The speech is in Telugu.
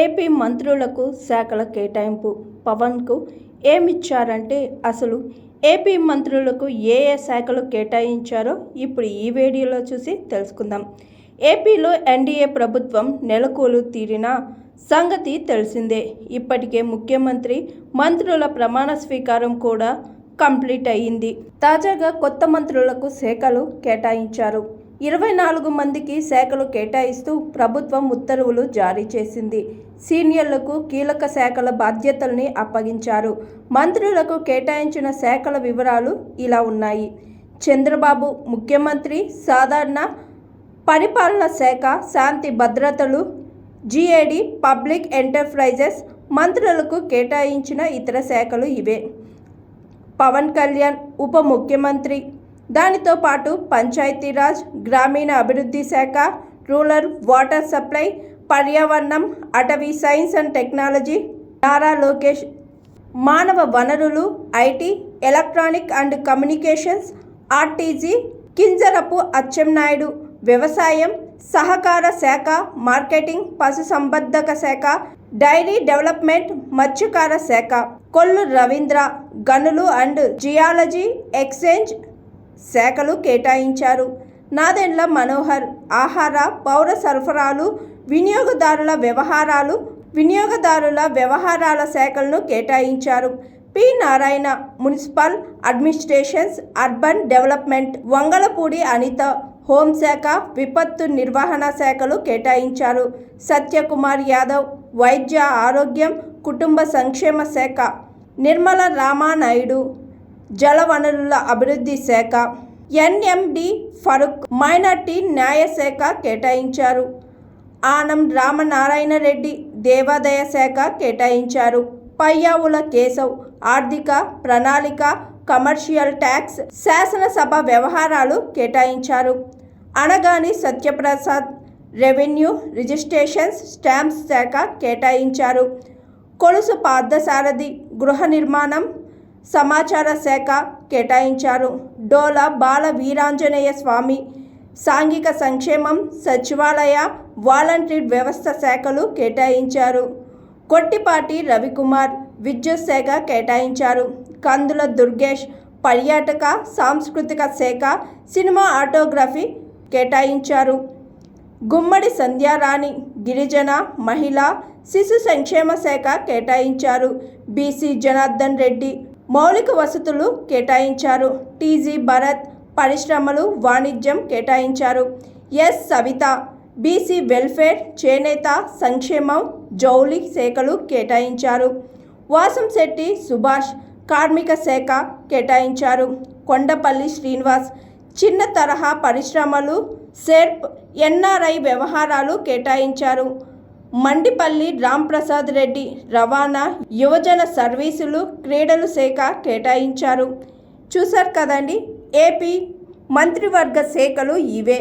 ఏపీ మంత్రులకు శాఖల కేటాయింపు. పవన్కు ఏమిచ్చారంటే అసలు ఏపీ మంత్రులకు ఏ శాఖలు కేటాయించారో ఇప్పుడు ఈ వీడియోలో చూసి తెలుసుకుందాం. ఏపీలో ఎన్డీఏ ప్రభుత్వం నెలకొలు తీరిన సంగతి తెలిసిందే. ఇప్పటికే ముఖ్యమంత్రి మంత్రుల ప్రమాణ స్వీకారం కూడా కంప్లీట్ అయ్యింది. తాజాగా కొత్త మంత్రులకు శాఖలు కేటాయించారు. 24 మందికి శాఖలు కేటాయిస్తూ ప్రభుత్వం ఉత్తర్వులు జారీ చేసింది. సీనియర్లకు కీలక శాఖల బాధ్యతల్ని అప్పగించారు. మంత్రులకు కేటాయించిన శాఖల వివరాలు ఇలా ఉన్నాయి. చంద్రబాబు ముఖ్యమంత్రి సాధారణ పరిపాలన శాఖ, శాంతి భద్రతలు, జీఏడీ, పబ్లిక్ ఎంటర్ప్రైజెస్. మంత్రులకు కేటాయించిన ఇతర శాఖలు ఇవే. పవన్ కళ్యాణ్ ఉప ముఖ్యమంత్రి, దానితో పాటు పంచాయతీరాజ్, గ్రామీణ అభివృద్ధి శాఖ, రూరల్ వాటర్ సప్లై, పర్యావరణం, అటవీ, science and technology. Nara Lokesh మానవ వనరులు, IT, electronic and communications, RTG. Kinjarapu Atchannaidu వ్యవసాయం, సహకార శాఖ, మార్కెటింగ్, పశుసంవర్ధక శాఖ, డైరీ డెవలప్మెంట్, మత్స్యకార శాఖ. కొల్లు రవీంద్ర గనులు అండ్ జియాలజీ ఎక్స్చేంజ్ శాఖలు కేటాయించారు. నాదెండ్ల మనోహర్ ఆహార, పౌర సరఫరాలు, వినియోగదారుల వ్యవహారాల శాఖలను కేటాయించారు. P Narayana municipal administrations, urban development. Vangalapudi Anitha హోంశాఖ, విపత్తు నిర్వహణ శాఖలు కేటాయించారు. సత్యకుమార్ యాదవ్ వైద్య ఆరోగ్యం, కుటుంబ సంక్షేమ శాఖ. నిర్మల రామానాయుడు జలవనరుల అభివృద్ధి శాఖ. ఎన్ఎండి ఫరూక్ మైనార్టీ న్యాయ శాఖ కేటాయించారు. ఆనం రామనారాయణ రెడ్డి దేవాదాయ శాఖ కేటాయించారు. పయ్యావుల కేశవ్ ఆర్థిక ప్రణాళిక, కమర్షియల్ ట్యాక్స్, శాసనసభ వ్యవహారాలు కేటాయించారు. Anagani Satyaprasad revenue, registrations, stamps శాఖ కేటాయించారు. కొలుసు పార్థసారథి గృహ నిర్మాణం, సమాచార శాఖ కేటాయించారు. డోల బాల వీరాంజనేయ స్వామి సాంఘిక సంక్షేమం, సచివాలయ, వాలంటీర్ వ్యవస్థ శాఖలు కేటాయించారు. కొట్టిపాటి రవికుమార్ విద్యుత్ శాఖ కేటాయించారు. కందుల దుర్గేష్ పర్యాటక సాంస్కృతిక శాఖ, సినిమా ఆటోగ్రఫీ కేటాయించారు. గుమ్మడి సంధ్యారాణి గిరిజన, మహిళా, శిశు సంక్షేమ శాఖ కేటాయించారు. బీసీ జనార్దన్ రెడ్డి మౌలిక వసతులు కేటాయించారు. టీజీ భరత్ పరిశ్రమలు, వాణిజ్యం కేటాయించారు. ఎస్ సవిత బీసీ వెల్ఫేర్, చేనేత, సంక్షేమం, జౌళి శాఖలు కేటాయించారు. వాసంశెట్టి సుభాష్ కార్మిక శాఖ కేటాయించారు. కొండపల్లి శ్రీనివాస్ చిన్న తరహా పరిశ్రమలు, సెర్ప్, ఎన్ఆర్ఐ వ్యవహారాలు కేటాయించారు. మండిపల్లి రాంప్రసాద్ రెడ్డి రవాణా, యువజన సర్వీసులు, క్రీడలు శాఖ కేటాయించారు. చూశారు కదండి, ఏపీ మంత్రివర్గ శాఖలు ఇవే.